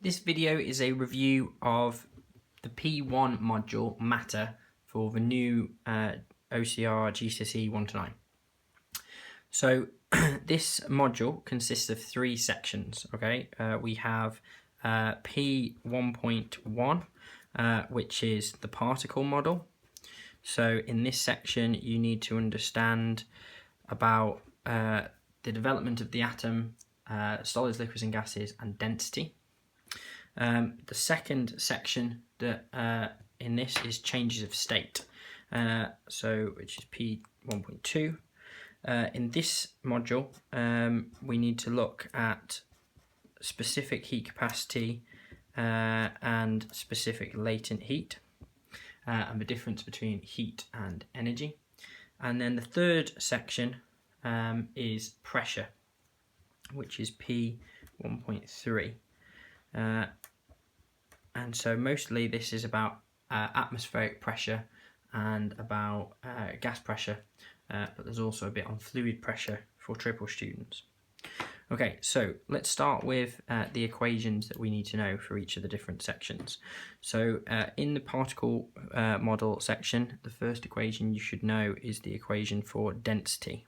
This video is a review of the P1 module matter for the new OCR GCSE 1 to 9. So this module consists of 3 sections. Okay, we have P1.1, which is the particle model. So in this section, you need to understand about the development of the atom, solids, liquids, and gases, and density. The second section that in this is changes of state, which is P1.2. In this module, we need to look at specific heat capacity and specific latent heat, and the difference between heat and energy. And then the third section is pressure, which is P1.3. And so mostly this is about atmospheric pressure and about gas pressure, but there's also a bit on fluid pressure for triple students. Okay, so let's start with the equations that we need to know for each of the different sections. So in the particle model section, the first equation you should know is the equation for density,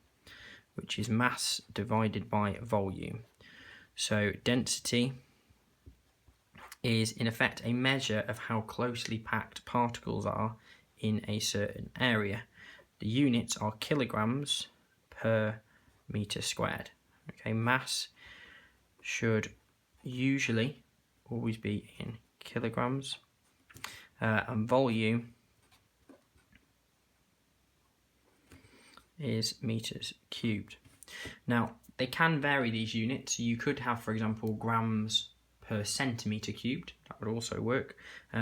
which is mass divided by volume. So density is in effect a measure of how closely packed particles are in a certain area. The units are kilograms per meter squared. Okay, mass should usually always be in kilograms, and volume is meters cubed. Now, they can vary these units. You could have, for example, grams per centimetre cubed. That would also work.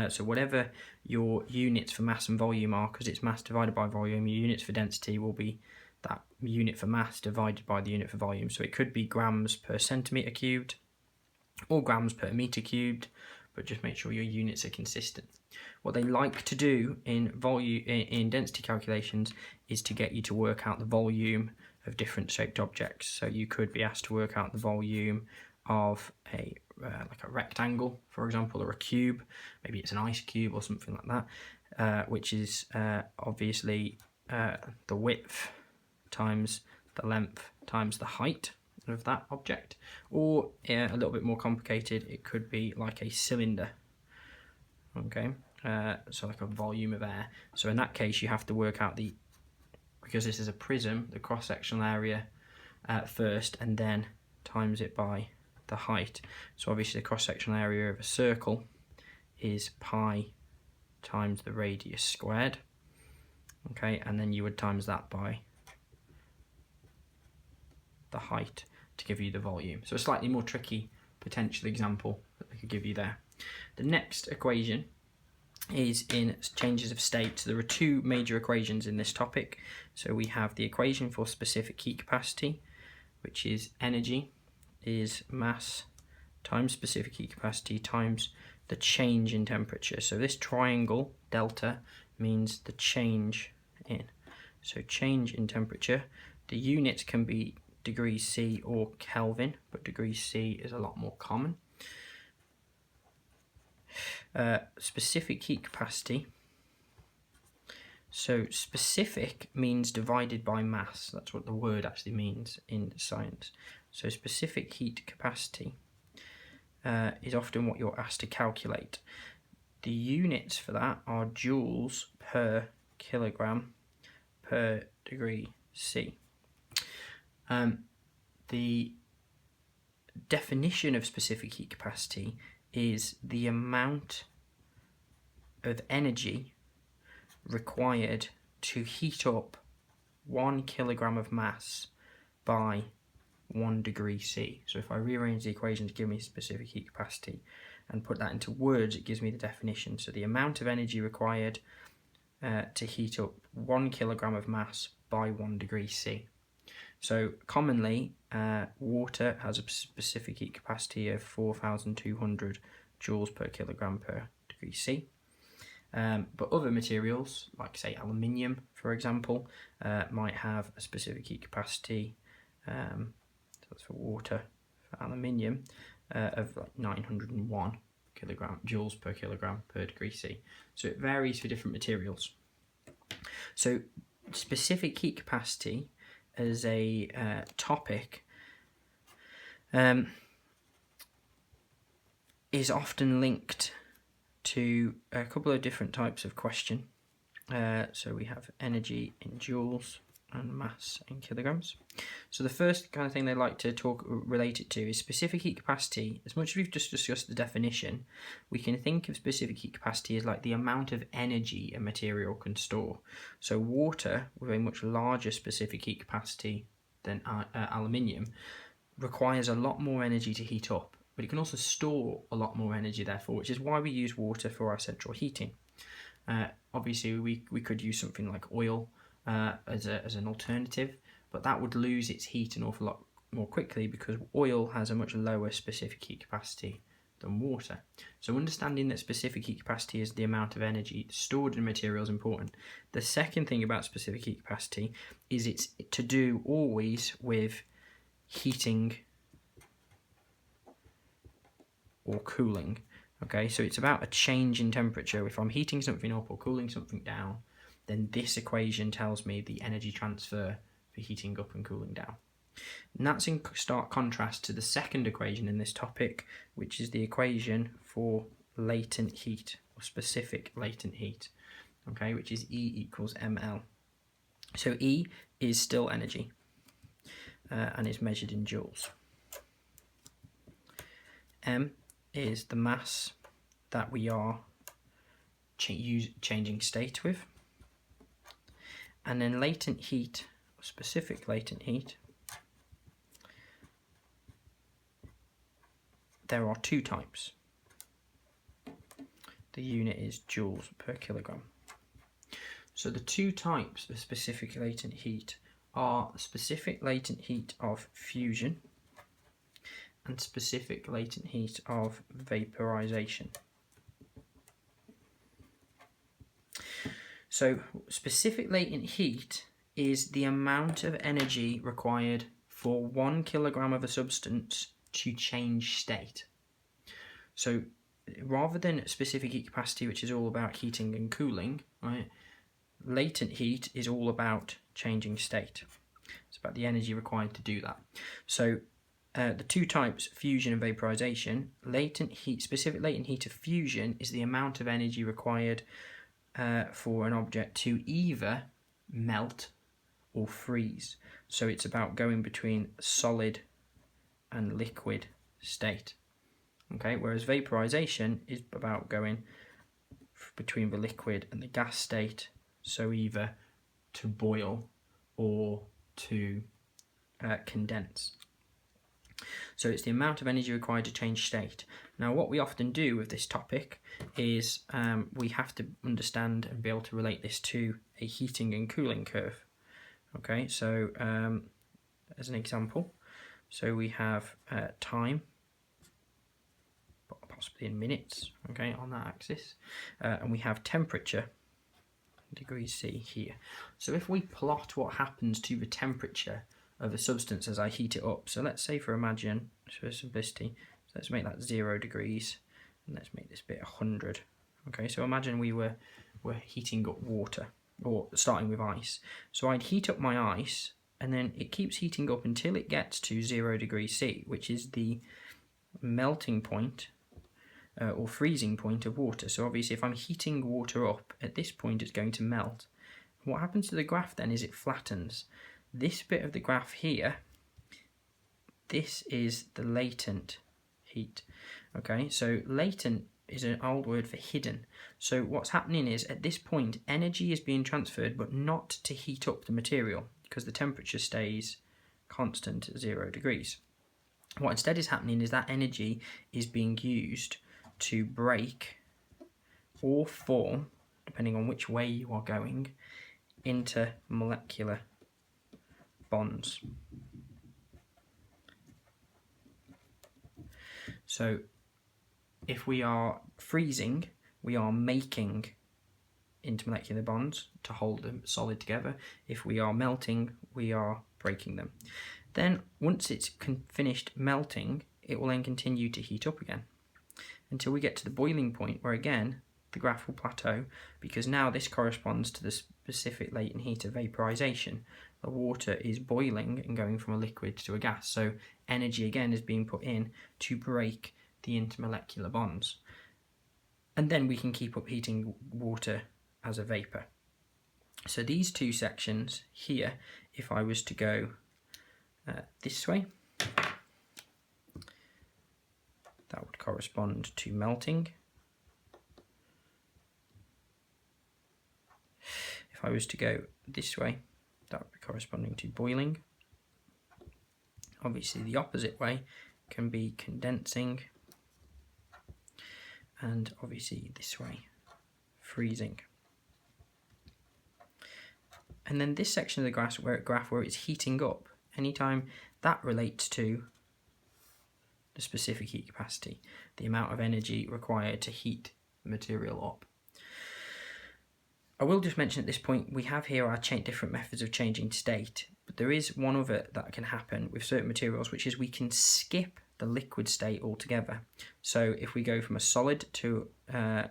So whatever your units for mass and volume are, because it's mass divided by volume, your units for density will be that unit for mass divided by the unit for volume. So it could be grams per centimetre cubed or grams per metre cubed, but just make sure your units are consistent. What they like to do in density calculations is to get you to work out the volume of different shaped objects. So you could be asked to work out the volume of like a rectangle, for example, or a cube. Maybe it's an ice cube or something like that, which is obviously the width times the length times the height of that object. Or a little bit more complicated, it could be like a cylinder. Okay, so like a volume of air. So in that case, you have to work out because this is a prism, the cross-sectional area first, and then times it by the height. So obviously the cross-sectional area of a circle is pi times the radius squared. Okay, and then you would times that by the height to give you the volume. So a slightly more tricky potential example that they could give you there. The next equation is in changes of state. So there are 2 major equations in this topic. So we have the equation for specific heat capacity, which is energy is mass times specific heat capacity times the change in temperature. So this triangle delta means the change in. So change in temperature. The units can be degrees C or Kelvin, but degrees C is a lot more common. Specific heat capacity. So specific means divided by mass. That's what the word actually means in science. So specific heat capacity is often what you're asked to calculate. The units for that are joules per kilogram per degree C. The definition of specific heat capacity is the amount of energy required to heat up 1 kilogram of mass by 1 degree C. So if I rearrange the equation to give me specific heat capacity and put that into words, it gives me the definition. So the amount of energy required to heat up 1 kilogram of mass by 1 degree C. So commonly, water has a specific heat capacity of 4,200 joules per kilogram per degree C. But other materials, like say aluminium, for example, might have a specific heat capacity. So that's for water, for aluminium, of like 901 joules per kilogram per degree C. So it varies for different materials. So specific heat capacity as a topic is often linked to a couple of different types of question. So we have energy in joules and mass in kilograms. So the first kind of thing they like to relate it to is specific heat capacity. As much as we've just discussed the definition, we can think of specific heat capacity as like the amount of energy a material can store. So water, with a much larger specific heat capacity than aluminium, requires a lot more energy to heat up, but it can also store a lot more energy therefore, which is why we use water for our central heating. Obviously we could use something like oil as an alternative, but that would lose its heat an awful lot more quickly because oil has a much lower specific heat capacity than water. So understanding that specific heat capacity is the amount of energy stored in a material is important. The second thing about specific heat capacity is it's to do always with heating or cooling. Okay, so it's about a change in temperature. If I'm heating something up or cooling something down, then this equation tells me the energy transfer for heating up and cooling down. And that's in stark contrast to the second equation in this topic, which is the equation for latent heat, or specific latent heat, okay, which is E equals mL. So E is still energy and is measured in joules. M is the mass that we are changing state with. And then latent heat, or specific latent heat, there are two types. The unit is joules per kilogram. So the two types of specific latent heat are specific latent heat of fusion and specific latent heat of vaporization. So specific latent heat is the amount of energy required for 1 kilogram of a substance to change state. So rather than specific heat capacity, which is all about heating and cooling, right, latent heat is all about changing state. It's about the energy required to do that. So the two types, fusion and vaporization, specific latent heat of fusion is the amount of energy required for an object to either melt or freeze. So it's about going between solid and liquid state. Okay, whereas vaporization is about going between the liquid and the gas state, so either to boil or to condense. So it's the amount of energy required to change state. Now what we often do with this topic is we have to understand and be able to relate this to a heating and cooling curve. Okay, so as an example, so we have time, possibly in minutes, okay, on that axis, and we have temperature, degrees C here. So if we plot what happens to the temperature of a substance as I heat it up, so let's say for simplicity, so let's make that 0 degrees, and let's make this bit 100. Okay, so imagine we're heating up water, or starting with ice. So I'd heat up my ice, and then it keeps heating up until it gets to 0 degrees C, which is the melting point or freezing point of water. So obviously if I'm heating water up, at this point it's going to melt. What happens to the graph then is it flattens. This bit of the graph here, this is the latent heat. Okay, so latent is an old word for hidden. So what's happening is at this point energy is being transferred, but not to heat up the material because the temperature stays constant at 0 degrees. What instead is happening is that energy is being used to break or form, depending on which way you are going, into molecular bonds. So if we are freezing, we are making intermolecular bonds to hold them solid together. If we are melting, we are breaking them. Then once it's finished melting, it will then continue to heat up again until we get to the boiling point, where again the graph will plateau, because now this corresponds to the specific latent heat of vaporization. The water is boiling and going from a liquid to a gas, so energy again is being put in to break the intermolecular bonds, and then we can keep up heating water as a vapor. So these two sections here, if I was to go this way, that would correspond to melting. If I was to go this way, that would be corresponding to boiling. Obviously the opposite way can be condensing, and obviously this way, freezing. And then this section of the graph where it's heating up, anytime that relates to the specific heat capacity, the amount of energy required to heat the material up. I will just mention at this point, we have here our different methods of changing state, but there is one other that can happen with certain materials, which is we can skip the liquid state altogether. So if we go from a solid to a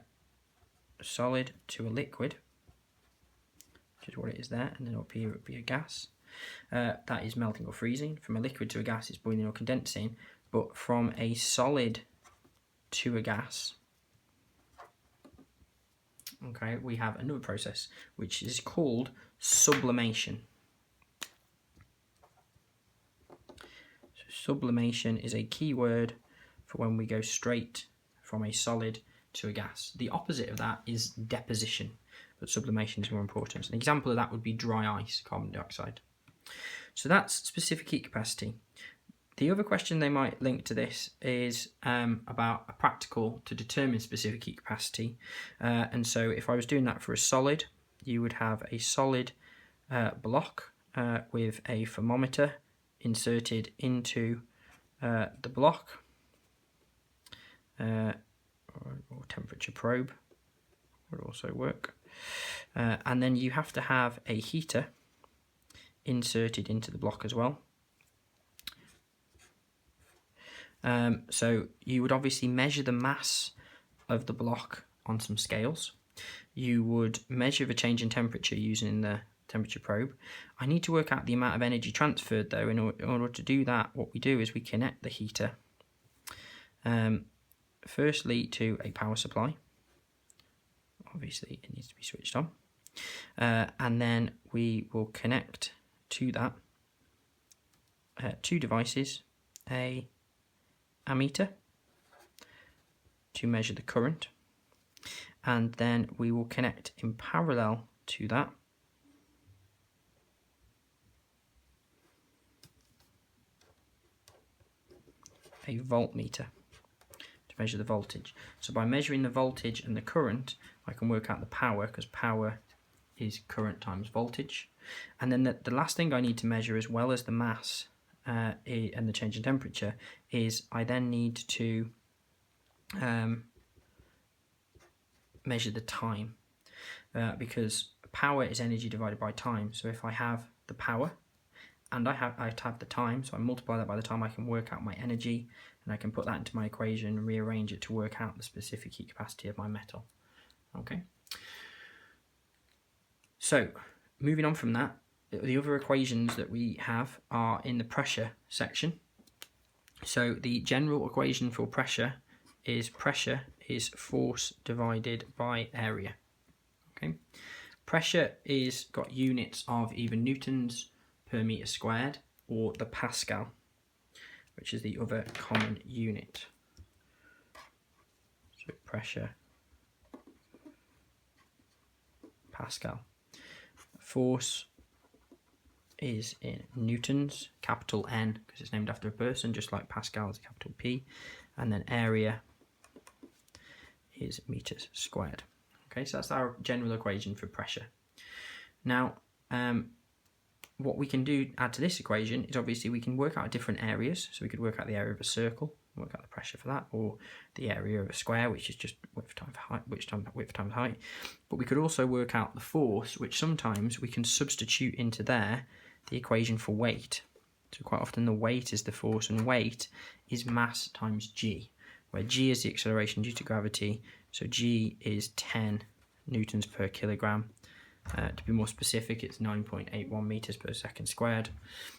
liquid, which is what it is there, and then up here it would be a gas, that is melting or freezing. From a liquid to a gas, it's boiling or condensing. But from a solid to a gas, okay, we have another process which is called sublimation. So sublimation is a key word for when we go straight from a solid to a gas. The opposite of that is deposition, but sublimation is more important. So an example of that would be dry ice, carbon dioxide. So that's specific heat capacity. The other question they might link to this is about a practical to determine specific heat capacity. And so if I was doing that for a solid, you would have a solid block with a thermometer inserted into the block, or temperature probe would also work. And then you have to have a heater inserted into the block as well. So you would obviously measure the mass of the block on some scales. You would measure the change in temperature using the temperature probe. I need to work out the amount of energy transferred though. In order to do that, what we do is we connect the heater firstly to a power supply. Obviously it needs to be switched on, and then we will connect to that two devices, a ammeter to measure the current, and then we will connect in parallel to that a voltmeter to measure the voltage. So by measuring the voltage and the current, I can work out the power, because power is current times voltage. And then the last thing I need to measure, as well as the mass and the change in temperature, is I then need to measure the time, because power is energy divided by time. So if I have the power and I have the time, so I multiply that by the time, I can work out my energy, and I can put that into my equation and rearrange it to work out the specific heat capacity of my metal. Okay. So moving on from that, the other equations that we have are in the pressure section. So the general equation for pressure is force divided by area. Okay. Pressure is got units of either newtons per meter squared or the Pascal, which is the other common unit. So pressure, Pascal. Force is in newtons, capital N, because it's named after a person, just like Pascal is a capital P, and then area is meters squared. Okay, so that's our general equation for pressure. Now, what we can do, add to this equation, is obviously we can work out different areas. So we could work out the area of a circle, work out the pressure for that, or the area of a square, which is just width times height, width times height. But we could also work out the force, which sometimes we can substitute into there the equation for weight. So quite often the weight is the force, and weight is mass times g, where g is the acceleration due to gravity. So g is 10 newtons per kilogram. To be more specific, it's 9.81 meters per second squared.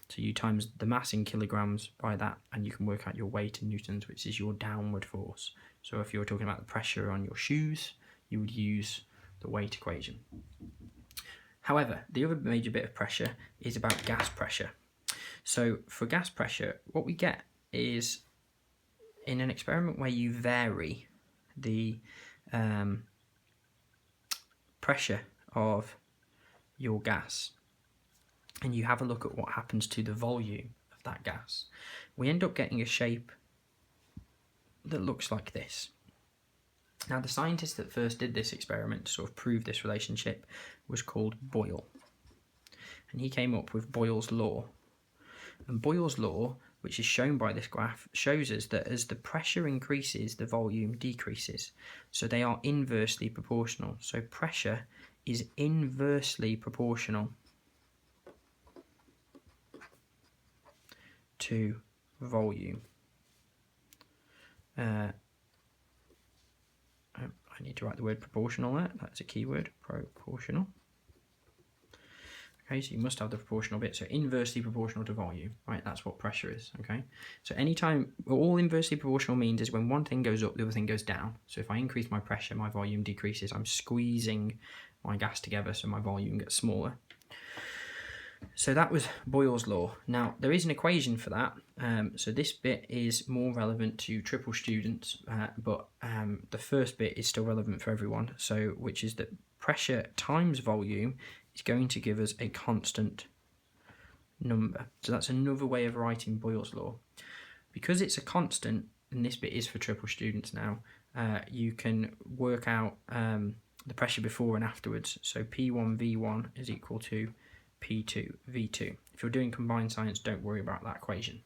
So you times the mass in kilograms by that, and you can work out your weight in newtons, which is your downward force. So if you're talking about the pressure on your shoes, you would use the weight equation. However, the other major bit of pressure is about gas pressure. So for gas pressure, what we get is, in an experiment where you vary the pressure of your gas and you have a look at what happens to the volume of that gas, we end up getting a shape that looks like this. Now, the scientist that first did this experiment to sort of prove this relationship was called Boyle, and he came up with Boyle's law. And Boyle's law, which is shown by this graph, shows us that as the pressure increases, the volume decreases. So they are inversely proportional. So pressure is inversely proportional to volume. I need to write the word proportional there. That's a key word, proportional. Okay, so you must have the proportional bit. So inversely proportional to volume, right? That's what pressure is, okay? So anytime, all inversely proportional means is when one thing goes up, the other thing goes down. So if I increase my pressure, my volume decreases. I'm squeezing my gas together so my volume gets smaller. So that was Boyle's law. Now, there is an equation for that. So this bit is more relevant to triple students, but the first bit is still relevant for everyone. So, which is that pressure times volume is going to give us a constant number. So that's another way of writing Boyle's law. Because it's a constant, and this bit is for triple students now, you can work out the pressure before and afterwards. So P1V1 is equal to P2V2. If you're doing combined science, don't worry about that equation.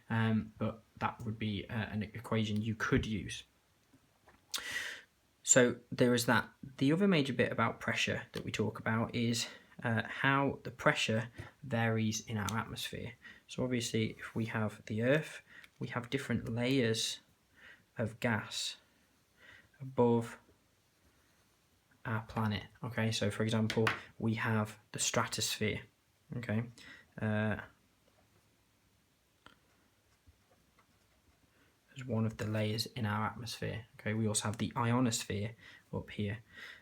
But that would be an equation you could use. So there is that. The other major bit about pressure that we talk about is how the pressure varies in our atmosphere. So obviously, if we have the Earth, we have different layers of gas above our planet. Okay, so for example, we have the stratosphere. Okay, as one of the layers in our atmosphere. Okay, we also have the ionosphere up here.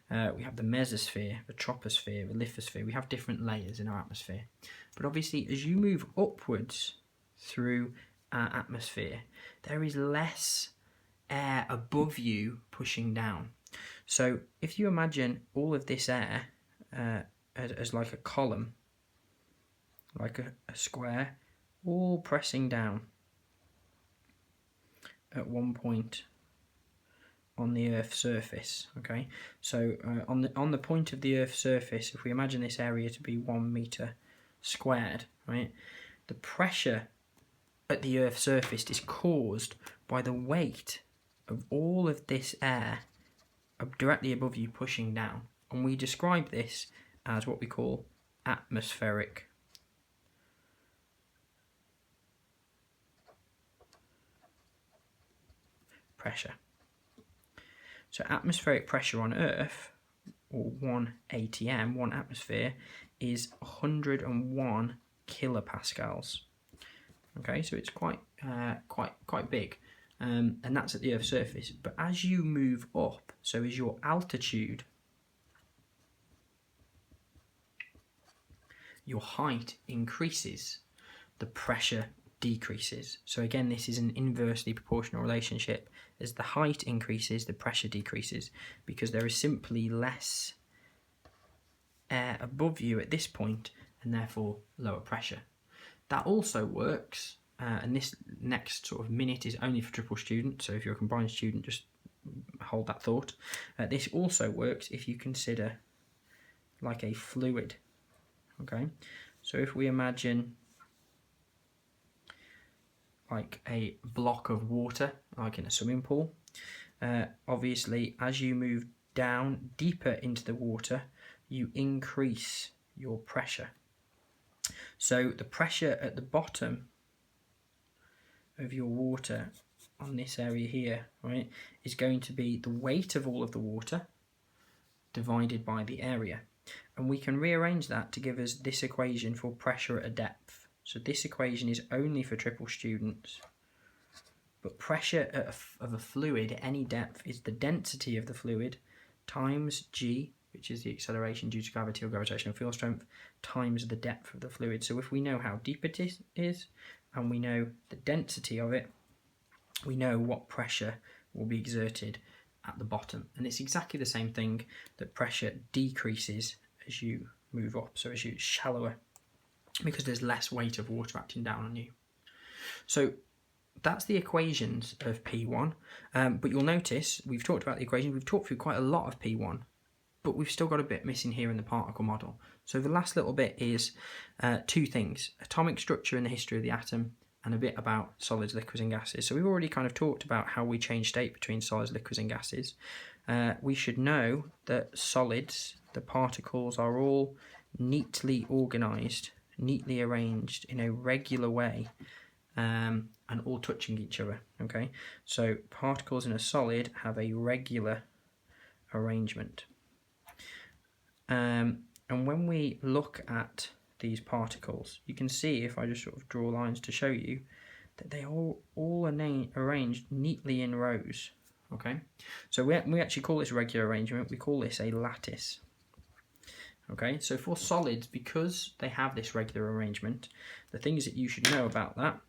We have the mesosphere, the troposphere, the lithosphere. We have different layers in our atmosphere. But obviously, as you move upwards through our atmosphere, there is less air above you pushing down. So if you imagine all of this air as like a column, like a square, all pressing down at one point on the Earth's surface. Okay, so on the point of the Earth's surface, if we imagine this area to be 1 meter squared, right, the pressure at the Earth's surface is caused by the weight of all of this air directly above you pushing down, and we describe this as what we call atmospheric pressure. So atmospheric pressure on Earth, or 1 ATM, 1 atmosphere, is 101 kilopascals. Okay, so it's quite big, and that's at the Earth's surface. But as you move up, so as your altitude, your height increases, the pressure decreases. So again, this is an inversely proportional relationship. As the height increases, the pressure decreases, because there is simply less air above you at this point, and therefore lower pressure. That also works, and this next sort of minute is only for triple students, so if you're a combined student, just hold that thought. This also works if you consider like a fluid. Okay, so if we imagine like a block of water, like in a swimming pool, obviously as you move down deeper into the water, you increase your pressure. So the pressure at the bottom of your water on this area here, right, is going to be the weight of all of the water divided by the area. And we can rearrange that to give us this equation for pressure at a depth. So this equation is only for triple students. But pressure of a fluid at any depth is the density of the fluid times g, which is the acceleration due to gravity or gravitational field strength, times the depth of the fluid. So if we know how deep it is and we know the density of it, we know what pressure will be exerted at the bottom. And it's exactly the same thing, that pressure decreases as you move up, so as you shallower, because there's less weight of water acting down on you. So that's the equations of P1, but you'll notice we've talked about the equation, we've talked through quite a lot of P1, but we've still got a bit missing here in the particle model. So the last little bit is two things: atomic structure and the history of the atom, and a bit about solids, liquids and gases. So we've already kind of talked about how we change state between solids, liquids and gases. We should know that solids, the particles, are all neatly organised, neatly arranged in a regular way, and all touching each other. Okay, so particles in a solid have a regular arrangement. And when we look at these particles, you can see, if I just sort of draw lines to show you, that they all arranged neatly in rows. Okay, so we actually call this regular arrangement, we call this a lattice. Okay, so for solids, because they have this regular arrangement, the things that you should know about that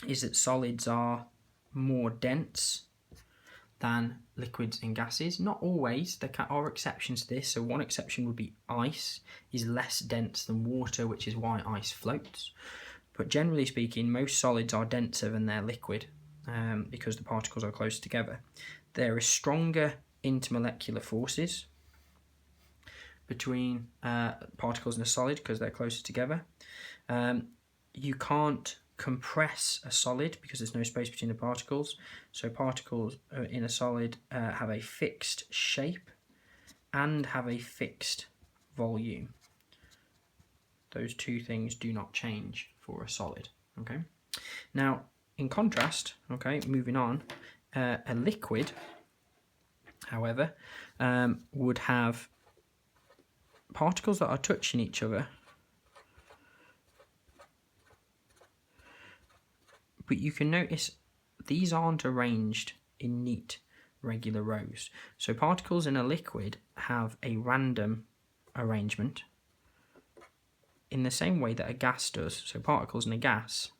is that solids are more dense than liquids and gases. Not always, there are exceptions to this. So one exception would be ice is less dense than water, which is why ice floats. But generally speaking, most solids are denser than their liquid because the particles are close together. There are stronger intermolecular forces between particles in a solid because they're closer together. You can't compress a solid because there's no space between the particles. So particles in a solid have a fixed shape and have a fixed volume. Those two things do not change for a solid. Okay. Now, in contrast, okay, moving on, a liquid, however, would have particles that are touching each other, but you can notice these aren't arranged in neat, regular rows. So particles in a liquid have a random arrangement in the same way that a gas does. So particles in a gas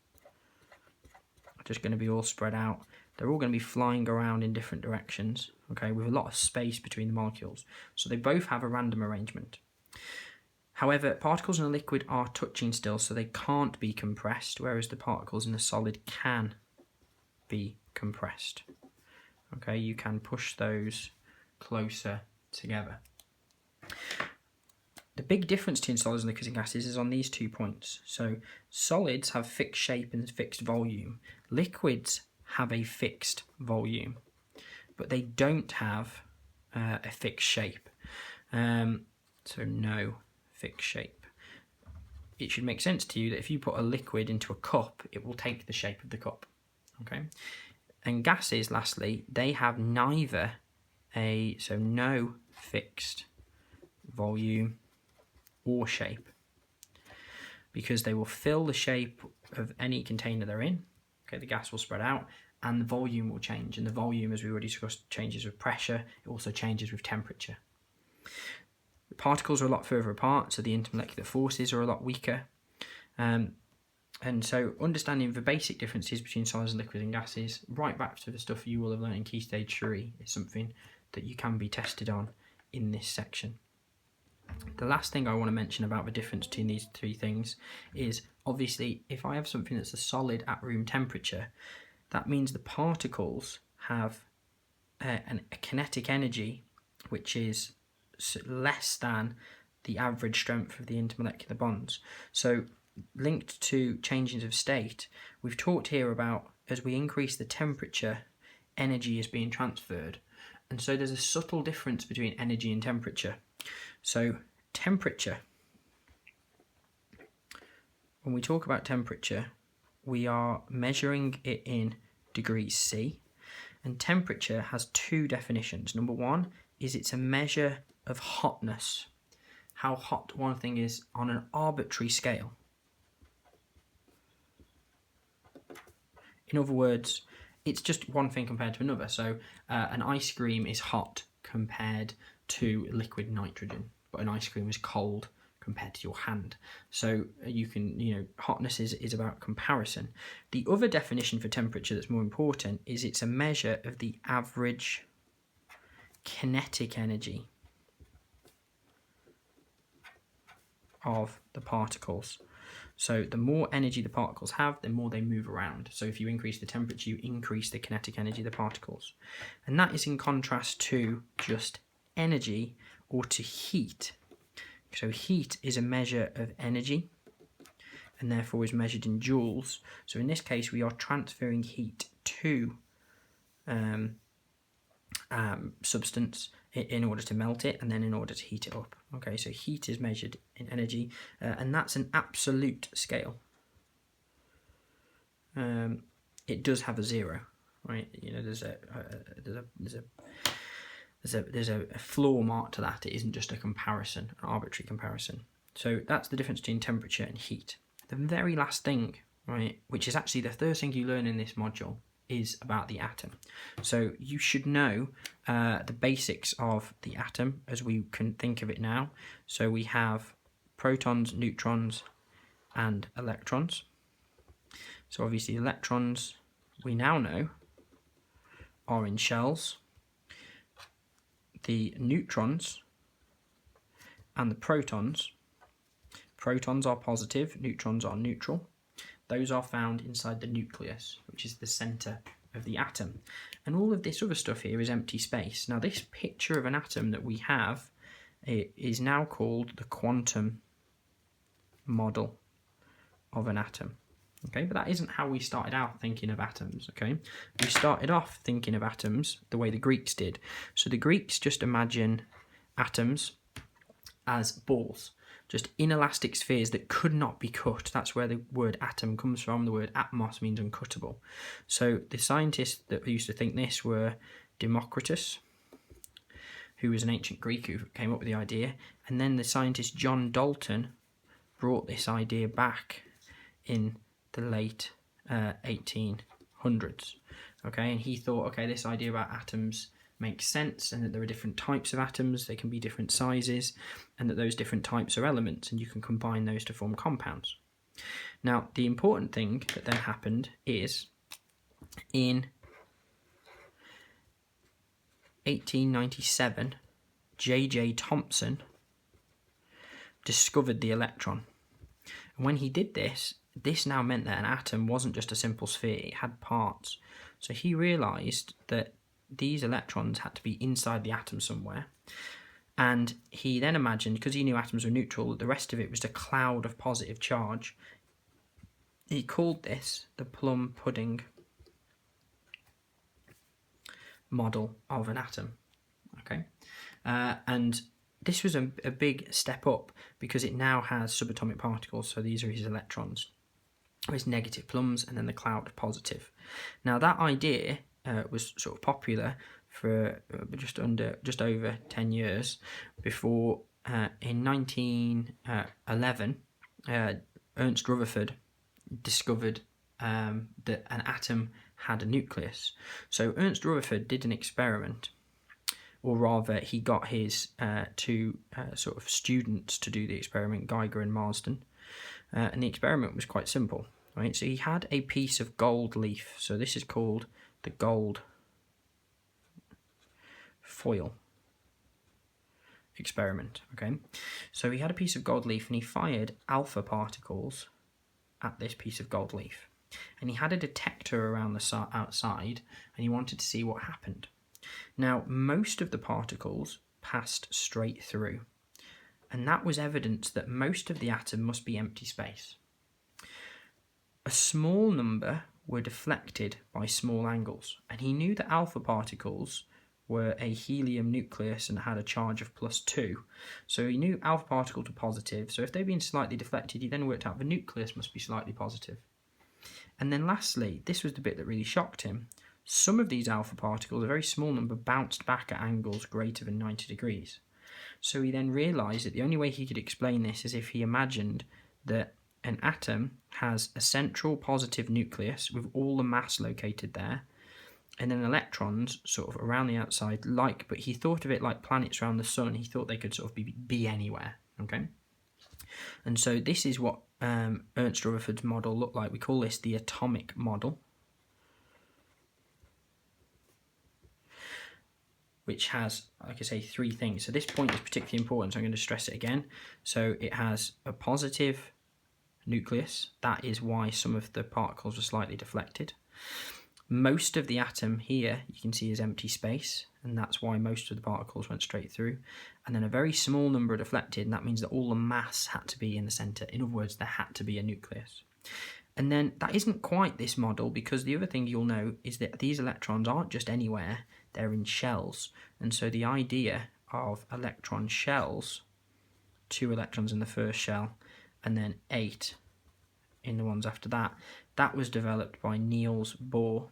are just going to be all spread out. They're all going to be flying around in different directions, okay, with a lot of space between the molecules. So they both have a random arrangement. However, particles in a liquid are touching still, so they can't be compressed, whereas the particles in a solid can be compressed. Okay, you can push those closer together. The big difference between solids, liquids and gases is on these 2 points. So solids have fixed shape and fixed volume. Liquids have a fixed volume, but they don't have a fixed shape. So no fixed shape. It should make sense to you that if you put a liquid into a cup, it will take the shape of the cup. Okay. And gases, lastly, they have neither no fixed volume or shape, because they will fill the shape of any container they're in. Okay, the gas will spread out and the volume will change. And the volume, as we already discussed, changes with pressure. It also changes with temperature. The particles are a lot further apart, so the intermolecular forces are a lot weaker. And so understanding the basic differences between solids and liquids and gases, right back to the stuff you will have learned in Key Stage 3, is something that you can be tested on in this section. The last thing I want to mention about the difference between these three things is, obviously, if I have something that's a solid at room temperature, that means the particles have a kinetic energy which is less than the average strength of the intermolecular bonds. So linked to changes of state, we've talked here about, as we increase the temperature, energy is being transferred. And so there's a subtle difference between energy and temperature. So temperature when we talk about temperature, we are measuring it in degrees C, and temperature has two definitions. Number one is it's a measure of hotness, how hot one thing is on an arbitrary scale. In other words, it's just one thing compared to another. So an ice cream is hot compared to liquid nitrogen, but an ice cream is cold compared to your hand. So you can, hotness is about comparison. The other definition for temperature that's more important is it's a measure of the average kinetic energy of the particles. So the more energy the particles have, the more they move around. So if you increase the temperature, you increase the kinetic energy of the particles. And that is in contrast to just energy or to heat. So heat is a measure of energy and therefore is measured in joules. So in this case, we are transferring heat to substance in order to melt it and then in order to heat it up. Okay, so heat is measured in energy, and that's an absolute scale. It does have a zero, right? There's a floor mark to that. It isn't just a comparison, an arbitrary comparison. So that's the difference between temperature and heat. The very last thing, right, which is actually the first thing you learn in this module, is about the atom. So you should know the basics of the atom as we can think of it now. So we have protons, neutrons, and electrons. So obviously electrons, we now know, are in shells. The neutrons and the protons are positive, neutrons are neutral. Those are found inside the nucleus, which is the centre of the atom. And all of this other stuff here is empty space. Now, this picture of an atom that we have is now called the quantum model of an atom. Okay, but that isn't how we started out thinking of atoms, okay? We started off thinking of atoms the way the Greeks did. So the Greeks just imagine atoms as balls, just inelastic spheres that could not be cut. That's where the word atom comes from. The word atmos means uncuttable. So the scientists that used to think this were Democritus, who was an ancient Greek who came up with the idea, and then the scientist John Dalton brought this idea back in the late 1800s. Okay, and he thought, okay, this idea about atoms makes sense, and that there are different types of atoms, they can be different sizes, and that those different types are elements, and you can combine those to form compounds. Now, the important thing that then happened is in 1897, J.J. Thomson discovered the electron. And when he did this, this now meant that an atom wasn't just a simple sphere, it had parts. So he realised that these electrons had to be inside the atom somewhere. And he then imagined, because he knew atoms were neutral, that the rest of it was a cloud of positive charge. He called this the plum pudding model of an atom. Okay, and this was a big step up because it now has subatomic particles. So these are his electrons, his negative plums, and then the cloud of positive. Now that idea was sort of popular for just over 10 years before in 1911 Ernst Rutherford discovered that an atom had a nucleus. So Ernst Rutherford did an experiment, or rather he got his two sort of students to do the experiment, Geiger and Marsden, and the experiment was quite simple. Right? So he had a piece of gold leaf, so this is called the gold foil experiment. Okay, so he had a piece of gold leaf and he fired alpha particles at this piece of gold leaf, and he had a detector around the outside, and he wanted to see what happened. Now, most of the particles passed straight through, and that was evidence that most of the atom must be empty space. A small number were deflected by small angles, and he knew that alpha particles were a helium nucleus and had a charge of +2. So he knew alpha particles were positive. So if they'd been slightly deflected, he then worked out the nucleus must be slightly positive. And then lastly, this was the bit that really shocked him. Some of these alpha particles, a very small number, bounced back at angles greater than 90 degrees. So he then realised that the only way he could explain this is if he imagined that an atom has a central positive nucleus with all the mass located there, and then electrons sort of around the outside, but he thought of it like planets around the sun. He thought they could sort of be anywhere, okay? And so this is what Ernst Rutherford's model looked like. We call this the atomic model, which has, like I say, 3 things. So this point is particularly important, so I'm going to stress it again. So it has a positive nucleus. That is why some of the particles are slightly deflected. Most of the atom here, you can see, is empty space, and that's why most of the particles went straight through. And then a very small number are deflected, and that means that all the mass had to be in the centre. In other words, there had to be a nucleus. And then that isn't quite this model, because the other thing you'll know is that these electrons aren't just anywhere, they're in shells. And so the idea of electron shells, 2 electrons in the first shell, and then 8 in the ones after that, that was developed by Niels Bohr.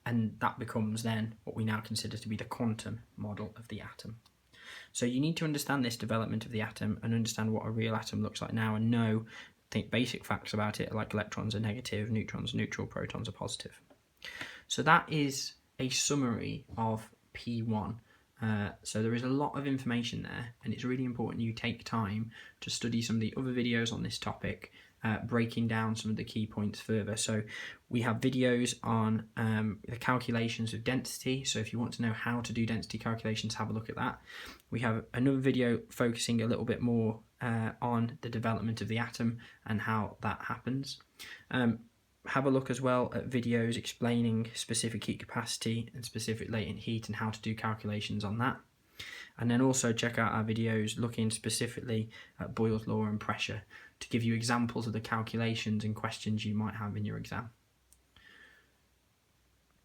And that becomes then what we now consider to be the quantum model of the atom. So you need to understand this development of the atom and understand what a real atom looks like now, and think basic facts about it, like electrons are negative, neutrons are neutral, protons are positive. So that is a summary of P1. So there is a lot of information there, and it's really important you take time to study some of the other videos on this topic, breaking down some of the key points further. So we have videos on the calculations of density, so if you want to know how to do density calculations, have a look at that. We have another video focusing a little bit more on the development of the atom and how that happens. Have a look as well at videos explaining specific heat capacity and specific latent heat and how to do calculations on that. And then also check out our videos looking specifically at Boyle's law and pressure to give you examples of the calculations and questions you might have in your exam.